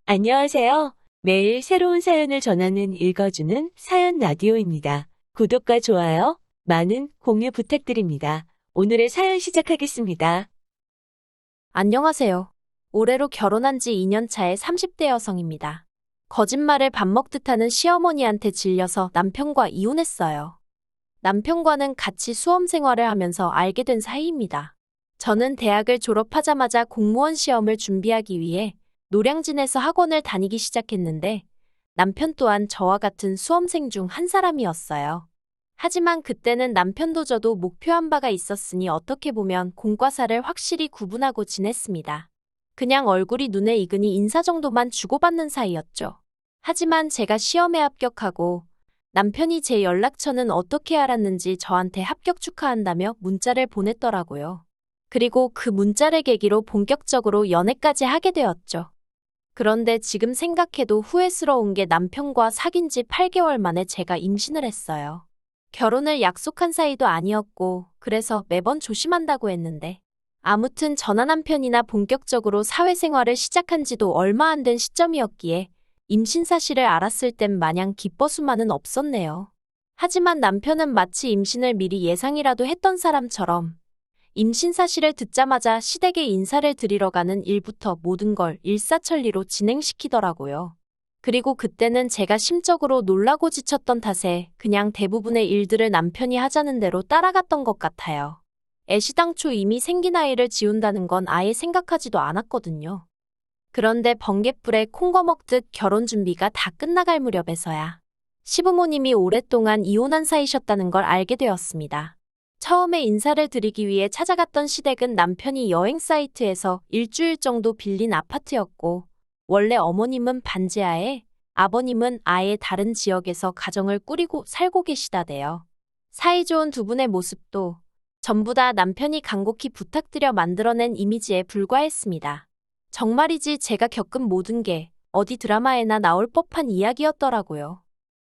안녕하세요. 매일 새로운 사연을 전하는 읽어주는 사연 라디오입니다. 구독과 좋아요, 많은 공유 부탁드립니다. 오늘의 사연 시작하겠습니다. 안녕하세요. 올해로 결혼한 지 2년 차의 30대 여성입니다. 거짓말을 밥 먹듯 하는 시어머니한테 질려서 남편과 이혼했어요. 남편과는 같이 수험 생활을 하면서 알게 된 사이입니다. 저는 대학을 졸업하자마자 공무원 시험을 준비하기 위해 노량진에서 학원을 다니기 시작했는데 남편 또한 저와 같은 수험생 중 한 사람이었어요. 하지만 그때는 남편도 저도 목표한 바가 있었으니 어떻게 보면 공과 사를 확실히 구분하고 지냈습니다. 그냥 얼굴이 눈에 익으니 인사 정도만 주고받는 사이였죠. 하지만 제가 시험에 합격하고 남편이 제 연락처는 어떻게 알았는지 저한테 합격 축하한다며 문자를 보냈더라고요. 그리고 그 문자를 계기로 본격적으로 연애까지 하게 되었죠. 그런데 지금 생각해도 후회스러운 게 남편과 사귄 지 8개월 만에 제가 임신을 했어요. 결혼을 약속한 사이도 아니었고 그래서 매번 조심한다고 했는데 아무튼 전화 남편이나 본격적으로 사회생활을 시작한 지도 얼마 안 된 시점이었기에 임신 사실을 알았을 땐 마냥 기뻐수만은 없었네요. 하지만 남편은 마치 임신을 미리 예상이라도 했던 사람처럼 임신 사실을 듣자마자 시댁에 인사를 드리러 가는 일부터 모든 걸 일사천리로 진행시키더라고요. 그리고 그때는 제가 심적으로 놀라고 지쳤던 탓에 그냥 대부분의 일들을 남편이 하자는 대로 따라갔던 것 같아요. 애시당초 이미 생긴 아이를 지운다는 건 아예 생각하지도 않았거든요. 그런데 번갯불에 콩거 먹듯 결혼 준비가 다 끝나갈 무렵에서야 시부모님이 오랫동안 이혼한 사이셨다는 걸 알게 되었습니다. 처음에 인사를 드리기 위해 찾아갔던 시댁은 남편이 여행 사이트에서 일주일 정도 빌린 아파트였고 원래 어머님은 반지하에 아버님은 아예 다른 지역에서 가정을 꾸리고 살고 계시다대요. 사이좋은 두 분의 모습도 전부 다 남편이 간곡히 부탁드려 만들어낸 이미지에 불과했습니다. 정말이지 제가 겪은 모든 게 어디 드라마에나 나올 법한 이야기였더라고요.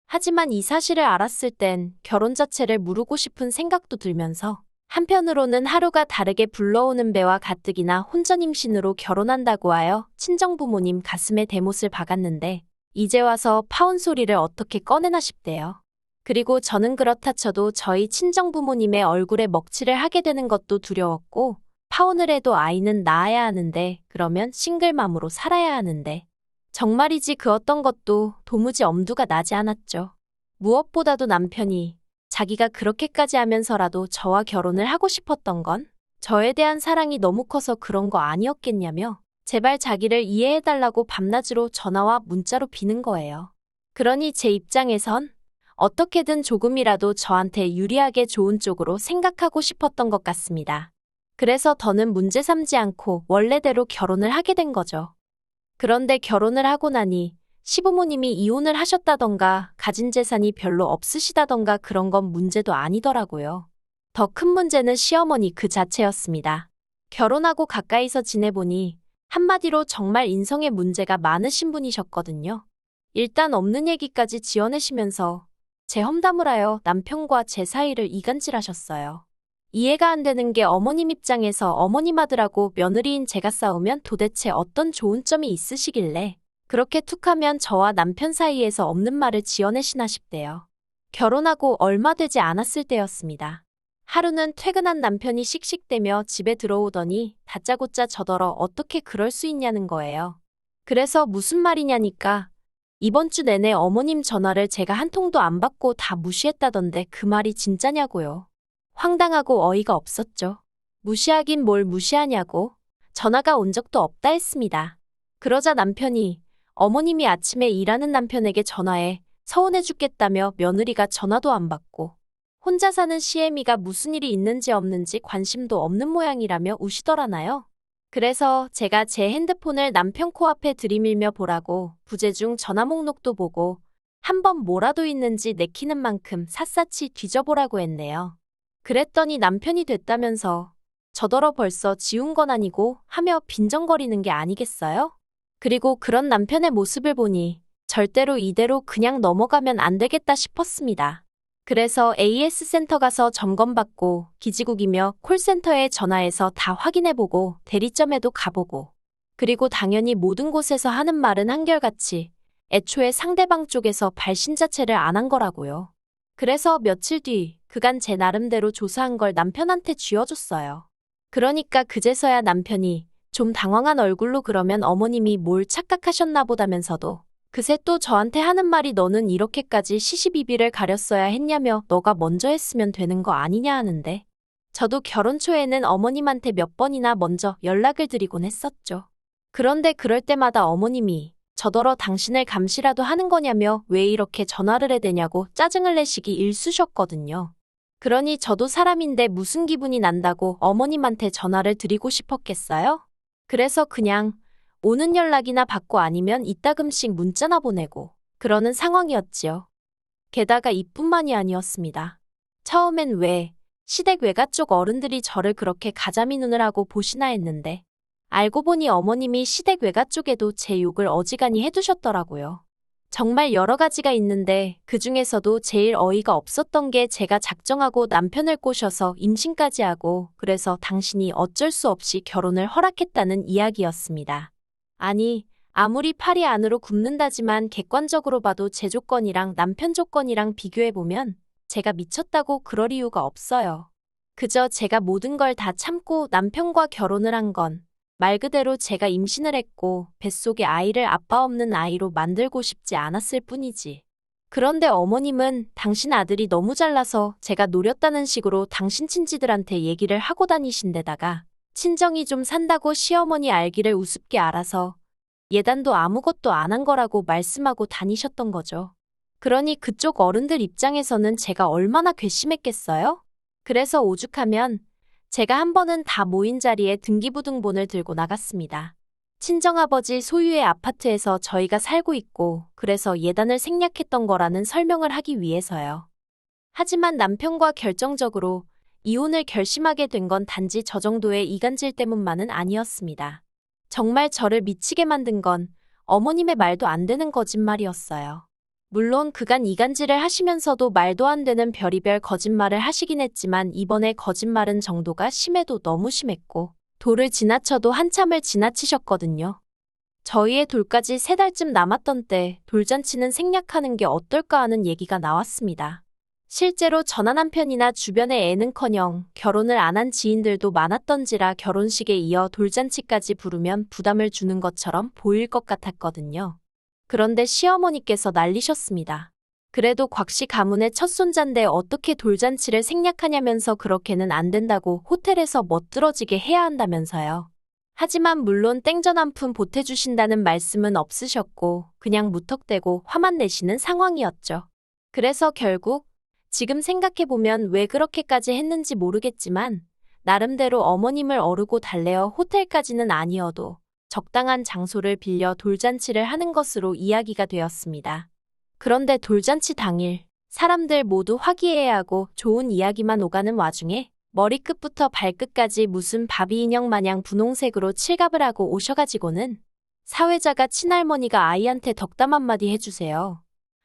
하지만 이 사실을 알았을 땐 결혼 자체를 무르고 싶은 생각도 들면서 한편으로는 하루가 다르게 불러오는 배와 가뜩이나 혼전 임신으로 결혼한다고 하여 친정부모님 가슴에 대못을 박았는데 이제 와서 파혼 소리를 어떻게 꺼내나 싶대요. 그리고 저는 그렇다 쳐도 저희 친정부모님의 얼굴에 먹칠을 하게 되는 것도 두려웠고 파혼을 해도 아이는 낳아야 하는데 그러면 싱글맘으로 살아야 하는데 정말이지 그 어떤 것도 도무지 엄두가 나지 않았죠. 무엇보다도 남편이 자기가 그렇게까지 하면서라도 저와 결혼을 하고 싶었던 건 저에 대한 사랑이 너무 커서 그런 거 아니었겠냐며 제발 자기를 이해해달라고 밤낮으로 전화와 문자로 비는 거예요. 그러니 제 입장에선 어떻게든 조금이라도 저한테 유리하게 좋은 쪽으로 생각하고 싶었던 것 같습니다. 그래서 더는 문제 삼지 않고 원래대로 결혼을 하게 된 거죠. 그런데 결혼을 하고 나니 시부모님이 이혼을 하셨다던가 가진 재산이 별로 없으시다던가 그런 건 문제도 아니더라고요. 더 큰 문제는 시어머니 그 자체였습니다. 결혼하고 가까이서 지내보니 한마디로 정말 인성에 문제가 많으신 분이셨거든요. 일단 없는 얘기까지 지어내시면서 제 험담을 하여 남편과 제 사이를 이간질하셨어요. 이해가 안 되는 게 어머님 입장에서 어머님 아들하고 며느리인 제가 싸우면 도대체 어떤 좋은 점이 있으시길래 그렇게 툭하면 저와 남편 사이에서 없는 말을 지어내시나 싶대요. 결혼하고 얼마 되지 않았을 때였습니다. 하루는 퇴근한 남편이 씩씩대며 집에 들어오더니 다짜고짜 저더러 어떻게 그럴 수 있냐는 거예요. 그래서 무슨 말이냐니까 이번 주 내내 어머님 전화를 제가 한 통도 안 받고 다 무시했다던데 그 말이 진짜냐고요. 황당하고 어이가 없었죠. 무시하긴 뭘 무시하냐고 전화가 온 적도 없다 했습니다. 그러자 남편이 어머님이 아침에 일하는 남편에게 전화해 서운해 죽겠다며 며느리가 전화도 안 받고 혼자 사는 시애미가 무슨 일이 있는지 없는지 관심도 없는 모양이라며 우시더라나요. 그래서 제가 제 핸드폰을 남편 코앞에 들이밀며 보라고 부재중 전화 목록도 보고 한번 뭐라도 있는지 내키는 만큼 샅샅이 뒤져보라고 했네요. 그랬더니 남편이 됐다면서 저더러 벌써 지운 건 아니고 하며 빈정거리는 게 아니겠어요? 그리고 그런 남편의 모습을 보니 절대로 이대로 그냥 넘어가면 안 되겠다 싶었습니다. 그래서 AS 센터 가서 점검받고 기지국이며 콜센터에 전화해서 다 확인해보고 대리점에도 가보고 그리고 당연히 모든 곳에서 하는 말은 한결같이 애초에 상대방 쪽에서 발신 자체를 안 한 거라고요. 그래서 며칠 뒤 그간 제 나름대로 조사한 걸 남편한테 쥐어줬어요. 그러니까 그제서야 남편이 좀 당황한 얼굴로 그러면 어머님이 뭘 착각하셨나 보다면서도 그새 또 저한테 하는 말이 너는 이렇게까지 시시비비를 가렸어야 했냐며 너가 먼저 했으면 되는 거 아니냐 하는데 저도 결혼 초에는 어머님한테 몇 번이나 먼저 연락을 드리곤 했었죠. 그런데 그럴 때마다 어머님이 저더러 당신을 감시라도 하는 거냐며 왜 이렇게 전화를 해대냐고 짜증을 내시기 일쑤셨거든요. 그러니 저도 사람인데 무슨 기분이 난다고 어머님한테 전화를 드리고 싶었겠어요? 그래서 그냥 오는 연락이나 받고 아니면 이따금씩 문자나 보내고 그러는 상황이었지요. 게다가 이뿐만이 아니었습니다. 처음엔 왜 시댁 외가 쪽 어른들이 저를 그렇게 가자미 눈을 하고 보시나 했는데 알고 보니 어머님이 시댁 외가 쪽에도 제 욕을 어지간히 해두셨더라고요. 정말 여러 가지가 있는데 그중에서도 제일 어이가 없었던 게 제가 작정하고 남편을 꼬셔서 임신까지 하고 그래서 당신이 어쩔 수 없이 결혼을 허락했다는 이야기였습니다. 아니, 아무리 팔이 안으로 굽는다지만 객관적으로 봐도 제 조건이랑 남편 조건이랑 비교해보면 제가 미쳤다고 그럴 이유가 없어요. 그저 제가 모든 걸 다 참고 남편과 결혼을 한 건 말 그대로 제가 임신을 했고 뱃속에 아이를 아빠 없는 아이로 만들고 싶지 않았을 뿐이지. 그런데 어머님은 당신 아들이 너무 잘나서 제가 노렸다는 식으로 당신 친지들한테 얘기를 하고 다니신 데다가 친정이 좀 산다고 시어머니 알기를 우습게 알아서 예단도 아무것도 안 한 거라고 말씀하고 다니셨던 거죠. 그러니 그쪽 어른들 입장에서는 제가 얼마나 괘씸했겠어요? 그래서 오죽하면 제가 한 번은 다 모인 자리에 등기부등본을 들고 나갔습니다. 친정아버지 소유의 아파트에서 저희가 살고 있고 그래서 예단을 생략했던 거라는 설명을 하기 위해서요. 하지만 남편과 결정적으로 이혼을 결심하게 된 건 단지 저 정도의 이간질 때문만은 아니었습니다. 정말 저를 미치게 만든 건 어머님의 말도 안 되는 거짓말이었어요. 물론 그간 이간질을 하시면서도 말도 안 되는 별의별 거짓말을 하시긴 했지만 이번에 거짓말은 정도가 심해도 너무 심했고 도를 지나쳐도 한참을 지나치셨거든요. 저희의 돌까지 3달쯤 남았던 때 돌잔치는 생략하는 게 어떨까 하는 얘기가 나왔습니다. 실제로 저나 남편이나 주변의 애는커녕 결혼을 안 한 지인들도 많았던지라 결혼식에 이어 돌잔치까지 부르면 부담을 주는 것처럼 보일 것 같았거든요. 그런데 시어머니께서 난리셨습니다. 그래도 곽씨 가문의 첫 손자인데 어떻게 돌잔치를 생략하냐면서 그렇게는 안 된다고 호텔에서 멋들어지게 해야 한다면서요. 하지만 물론 땡전 한 푼 보태주신다는 말씀은 없으셨고 그냥 무턱대고 화만 내시는 상황이었죠. 그래서 결국 지금 생각해보면 왜 그렇게까지 했는지 모르겠지만 나름대로 어머님을 어르고 달래어 호텔까지는 아니어도 적당한 장소를 빌려 돌잔치를 하는 것으로 이야기가 되었습니다. 그런데 돌잔치 당일 사람들 모두 화기애애하고 좋은 이야기만 오가는 와중에 머리끝부터 발끝까지 무슨 바비 인형 마냥 분홍색으로 칠갑을 하고 오셔가지고는 사회자가 친할머니가 아이한테 덕담 한마디 해주세요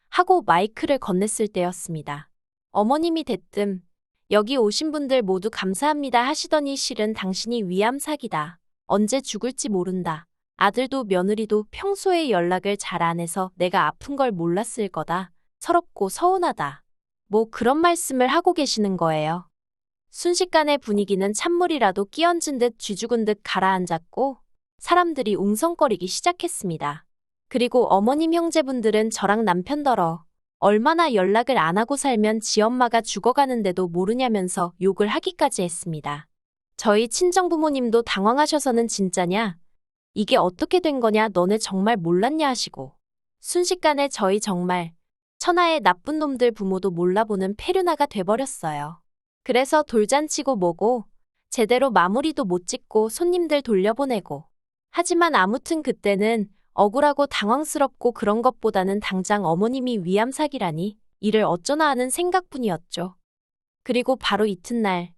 하고 마이크를 건넸을 때였습니다. 어머님이 대뜸 여기 오신 분들 모두 감사합니다 하시더니 실은 당신이 위암 사기다. 언제 죽을지 모른다. 아들도 며느리도 평소에 연락을 잘 안 해서 내가 아픈 걸 몰랐을 거다. 서럽고 서운하다. 뭐 그런 말씀을 하고 계시는 거예요. 순식간에 분위기는 찬물이라도 끼얹은 듯 쥐죽은 듯 가라앉았고 사람들이 웅성거리기 시작했습니다. 그리고 어머님 형제분들은 저랑 남편더러 얼마나 연락을 안 하고 살면 지 엄마가 죽어가는데도 모르냐면서 욕을 하기까지 했습니다. 저희 친정부모님도 당황하셔서는 진짜냐? 이게 어떻게 된 거냐? 너네 정말 몰랐냐? 하시고 순식간에 저희 정말 천하의 나쁜 놈들 부모도 몰라보는 폐륜아가 돼버렸어요. 그래서 돌잔치고 뭐고 제대로 마무리도 못 짓고 손님들 돌려보내고 하지만 아무튼 그때는 억울하고 당황스럽고 그런 것보다는 당장 어머님이 위암 사기라니 이를 어쩌나 하는 생각뿐이었죠. 그리고 바로 이튿날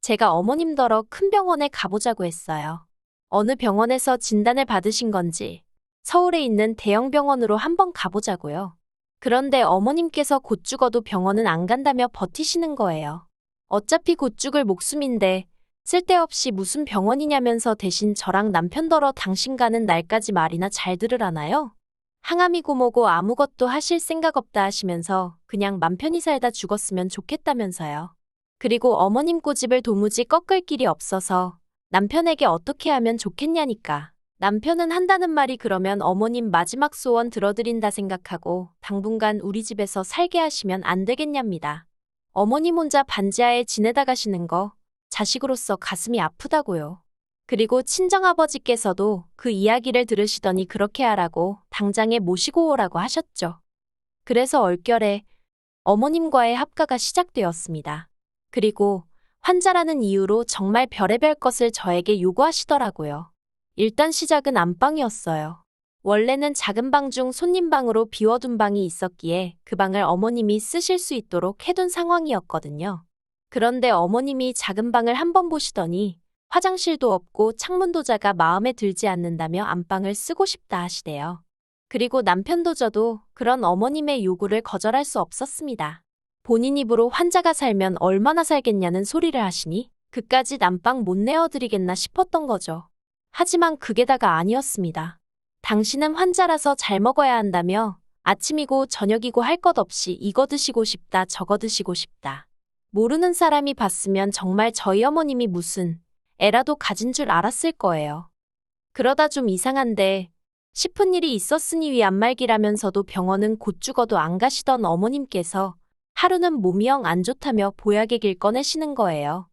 제가 어머님더러 큰 병원에 가보자고 했어요. 어느 병원에서 진단을 받으신 건지 서울에 있는 대형 병원으로 한번 가보자고요. 그런데 어머님께서 곧 죽어도 병원은 안 간다며 버티시는 거예요. 어차피 곧 죽을 목숨인데 쓸데없이 무슨 병원이냐면서 대신 저랑 남편더러 당신 가는 날까지 말이나 잘 들으라나요? 항암이고 뭐고 아무것도 하실 생각 없다 하시면서 그냥 맘 편히 살다 죽었으면 좋겠다면서요. 그리고 어머님 고집을 도무지 꺾을 길이 없어서 남편에게 어떻게 하면 좋겠냐니까. 남편은 한다는 말이 그러면 어머님 마지막 소원 들어드린다 생각하고 당분간 우리 집에서 살게 하시면 안 되겠냐입니다. 어머님 혼자 반지하에 지내다 가시는 거 자식으로서 가슴이 아프다고요. 그리고 친정아버지께서도 그 이야기를 들으시더니 그렇게 하라고 당장에 모시고 오라고 하셨죠. 그래서 얼결에 어머님과의 합가가 시작되었습니다. 그리고 환자라는 이유로 정말 별의별 것을 저에게 요구하시더라고요. 일단 시작은 안방이었어요. 원래는 작은 방 중 손님방으로 비워둔 방이 있었기에 그 방을 어머님이 쓰실 수 있도록 해둔 상황이었거든요. 그런데 어머님이 작은 방을 한번 보시더니 화장실도 없고 창문도 작아 마음에 들지 않는다며 안방을 쓰고 싶다 하시대요. 그리고 남편도 저도 그런 어머님의 요구를 거절할 수 없었습니다. 본인 입으로 환자가 살면 얼마나 살겠냐는 소리를 하시니 그까짓 안방 못 내어드리겠나 싶었던 거죠. 하지만 그게 다가 아니었습니다. 당신은 환자라서 잘 먹어야 한다며 아침이고 저녁이고 할 것 없이 이거 드시고 싶다 저거 드시고 싶다. 모르는 사람이 봤으면 정말 저희 어머님이 무슨 애라도 가진 줄 알았을 거예요. 그러다 좀 이상한데 싶은 일이 있었으니 위 안말기라면서도 병원은 곧 죽어도 안 가시던 어머님께서 하루는 몸이 영 안 좋다며 보약액을 꺼내시는 거예요.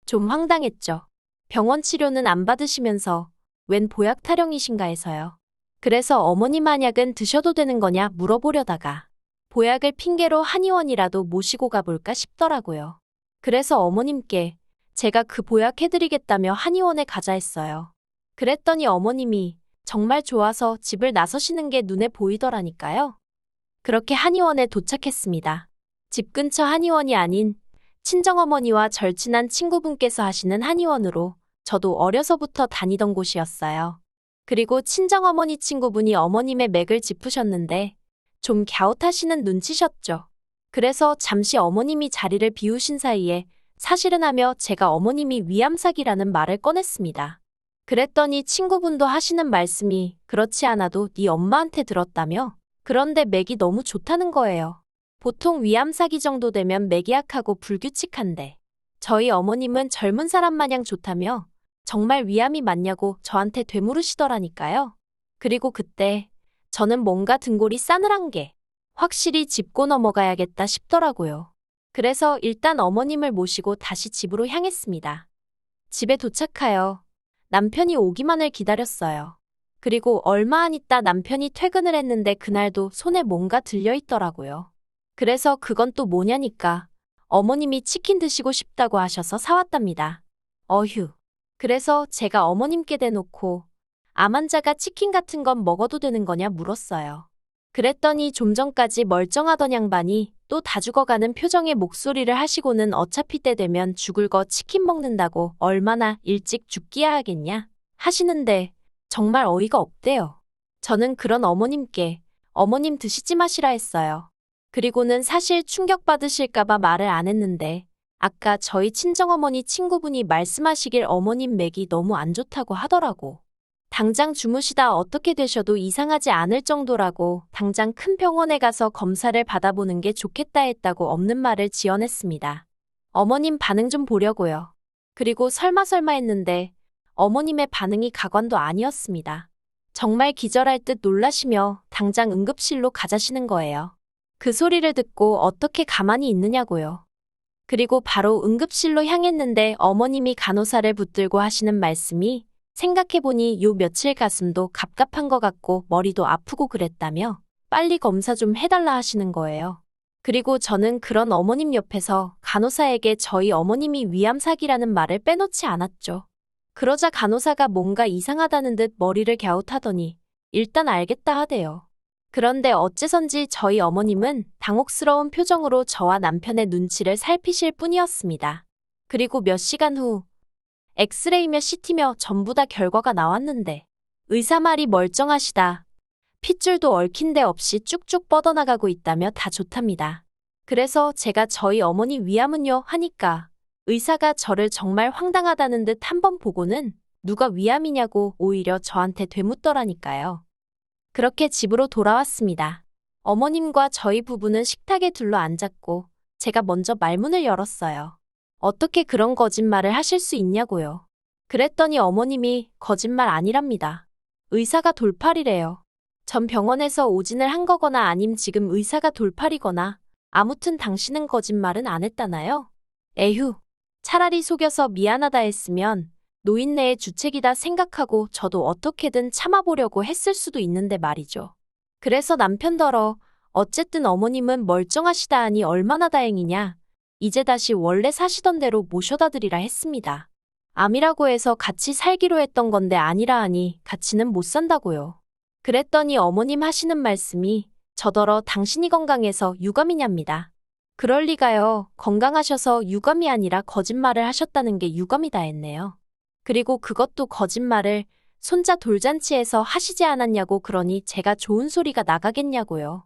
좀 황당했죠. 병원 치료는 안 받으시면서 웬 보약 타령이신가 해서요. 그래서 어머님 한약은 드셔도 되는 거냐 물어보려다가 보약을 핑계로 한의원이라도 모시고 가볼까 싶더라고요. 그래서 어머님께 제가 그 보약 해드리겠다며 한의원에 가자 했어요. 그랬더니 어머님이 정말 좋아서 집을 나서시는 게 눈에 보이더라니까요. 그렇게 한의원에 도착했습니다. 집 근처 한의원이 아닌 친정어머니와 절친한 친구분께서 하시는 한의원으로 저도 어려서부터 다니던 곳이었어요. 그리고 친정어머니 친구분이 어머님의 맥을 짚으셨는데 좀 갸웃하시는 눈치셨죠. 그래서 잠시 어머님이 자리를 비우신 사이에 사실은 하며 제가 어머님이 위암사기라는 말을 꺼냈습니다. 그랬더니 친구분도 하시는 말씀이 그렇지 않아도 네 엄마한테 들었다며? 그런데 맥이 너무 좋다는 거예요. 보통 위암사기 정도 되면 맥이 약하고 불규칙한데 저희 어머님은 젊은 사람 마냥 좋다며 정말 위암이 맞냐고 저한테 되물으시더라니까요. 그리고 그때 저는 뭔가 등골이 싸늘한 게 확실히 짚고 넘어가야겠다 싶더라고요. 그래서 일단 어머님을 모시고 다시 집으로 향했습니다. 집에 도착하여 남편이 오기만을 기다렸어요. 그리고 얼마 안 있다 남편이 퇴근을 했는데 그날도 손에 뭔가 들려있더라고요. 그래서 그건 또 뭐냐니까 어머님이 치킨 드시고 싶다고 하셔서 사왔답니다. 어휴. 그래서 제가 어머님께 대놓고 암 환자가 치킨 같은 건 먹어도 되는 거냐 물었어요. 그랬더니 좀 전까지 멀쩡하던 양반이 또 다 죽어가는 표정의 목소리를 하시고는 어차피 때 되면 죽을 거 치킨 먹는다고 얼마나 일찍 죽기야 하겠냐 하시는데 정말 어이가 없대요. 저는 그런 어머님께 어머님 드시지 마시라 했어요. 그리고는 사실 충격받으실까봐 말을 안 했는데 아까 저희 친정어머니 친구분이 말씀하시길 어머님 맥이 너무 안 좋다고 하더라고. 당장 주무시다 어떻게 되셔도 이상하지 않을 정도라고 당장 큰 병원에 가서 검사를 받아보는 게 좋겠다 했다고 없는 말을 지어냈습니다. 어머님 반응 좀 보려고요. 그리고 설마 했는데 어머님의 반응이 가관도 아니었습니다. 정말 기절할 듯 놀라시며 당장 응급실로 가자시는 거예요. 그 소리를 듣고 어떻게 가만히 있느냐고요. 그리고 바로 응급실로 향했는데 어머님이 간호사를 붙들고 하시는 말씀이 생각해보니 요 며칠 가슴도 갑갑한 것 같고 머리도 아프고 그랬다며 빨리 검사 좀 해달라 하시는 거예요. 그리고 저는 그런 어머님 옆에서 간호사에게 저희 어머님이 위암사기라는 말을 빼놓지 않았죠. 그러자 간호사가 뭔가 이상하다는 듯 머리를 갸웃하더니 일단 알겠다 하대요. 그런데 어째선지 저희 어머님은 당혹스러운 표정으로 저와 남편의 눈치를 살피실 뿐이었습니다. 그리고 몇 시간 후 엑스레이며 CT며 전부 다 결과가 나왔는데 의사 말이 멀쩡하시다. 핏줄도 얽힌 데 없이 쭉쭉 뻗어나가고 있다며 다 좋답니다. 그래서 제가 저희 어머니 위암은요 하니까 의사가 저를 정말 황당하다는 듯 한 번 보고는 누가 위암이냐고 오히려 저한테 되묻더라니까요. 그렇게 집으로 돌아왔습니다. 어머님과 저희 부부는 식탁에 둘러 앉았고 제가 먼저 말문을 열었어요. 어떻게 그런 거짓말을 하실 수 있냐고요. 그랬더니 어머님이 거짓말 아니랍니다. 의사가 돌팔이래요. 전 병원에서 오진을 한 거거나 아님 지금 의사가 돌팔이거나 아무튼 당신은 거짓말은 안 했다나요? 에휴, 차라리 속여서 미안하다 했으면 노인네의 주책이다 생각하고 저도 어떻게든 참아보려고 했을 수도 있는데 말이죠. 그래서 남편더러 어쨌든 어머님은 멀쩡하시다 하니 얼마나 다행이냐. 이제 다시 원래 사시던 대로 모셔다 드리라 했습니다. 암이라고 해서 같이 살기로 했던 건데 아니라 하니 같이는 못 산다고요. 그랬더니 어머님 하시는 말씀이 저더러 당신이 건강해서 유감이냐입니다. 그럴 리가요. 건강하셔서 유감이 아니라 거짓말을 하셨다는 게 유감이다 했네요. 그리고 그것도 거짓말을 손자 돌잔치에서 하시지 않았냐고 그러니 제가 좋은 소리가 나가겠냐고요.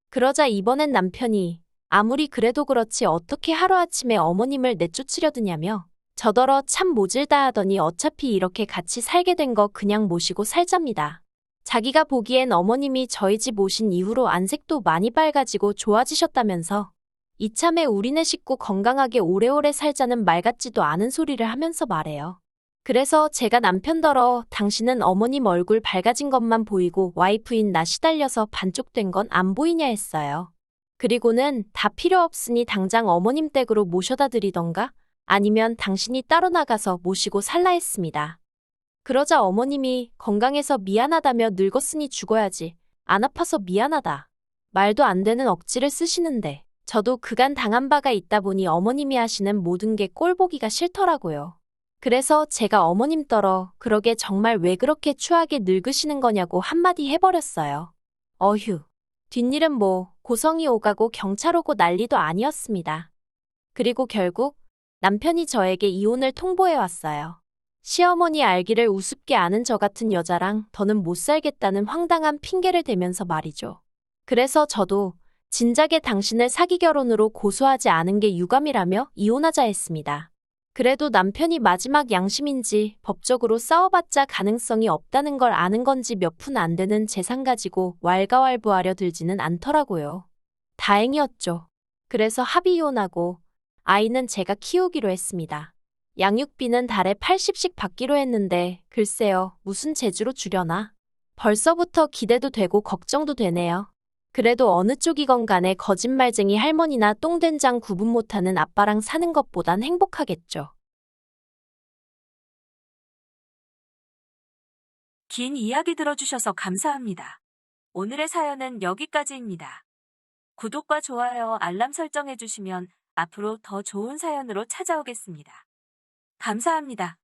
그러자 이번엔 남편이 아무리 그래도 그렇지 어떻게 하루아침에 어머님을 내쫓으려 드냐며 저더러 참 모질다 하더니 어차피 이렇게 같이 살게 된 거 그냥 모시고 살잡니다. 자기가 보기엔 어머님이 저희 집 오신 이후로 안색도 많이 밝아지고 좋아지셨다면서 이참에 우리네 식구 건강하게 오래오래 살자는 말 같지도 않은 소리를 하면서 말해요. 그래서 제가 남편더러 당신은 어머님 얼굴 밝아진 것만 보이고 와이프인 나 시달려서 반쪽된 건 안 보이냐 했어요. 그리고는 다 필요 없으니 당장 어머님 댁으로 모셔다 드리던가 아니면 당신이 따로 나가서 모시고 살라 했습니다. 그러자 어머님이 건강해서 미안하다며 늙었으니 죽어야지. 안 아파서 미안하다. 말도 안 되는 억지를 쓰시는데 저도 그간 당한 바가 있다 보니 어머님이 하시는 모든 게 꼴보기가 싫더라고요. 그래서 제가 어머님 떨어 그러게 정말 왜 그렇게 추하게 늙으시는 거냐고 한마디 해버렸어요. 어휴. 뒷일은 뭐 고성이 오가고 경찰 오고 난리도 아니었습니다. 그리고 결국 남편이 저에게 이혼을 통보해왔어요. 시어머니 알기를 우습게 아는 저 같은 여자랑 더는 못 살겠다는 황당한 핑계를 대면서 말이죠. 그래서 저도 진작에 당신을 사기 결혼으로 고소하지 않은 게 유감이라며 이혼하자 했습니다. 그래도 남편이 마지막 양심인지 법적으로 싸워봤자 가능성이 없다는 걸 아는 건지 몇 푼 안 되는 재산 가지고 왈가왈부하려 들지는 않더라고요. 다행이었죠. 그래서 합의 이혼하고 아이는 제가 키우기로 했습니다. 양육비는 달에 80씩 받기로 했는데 글쎄요, 무슨 재주로 주려나? 벌써부터 기대도 되고 걱정도 되네요. 그래도 어느 쪽이건 간에 거짓말쟁이 할머니나 똥된장 구분 못하는 아빠랑 사는 것보단 행복하겠죠. 긴 이야기 들어주셔서 감사합니다. 오늘의 사연은 여기까지입니다. 구독과 좋아요, 알람 설정해주시면 앞으로 더 좋은 사연으로 찾아오겠습니다. 감사합니다.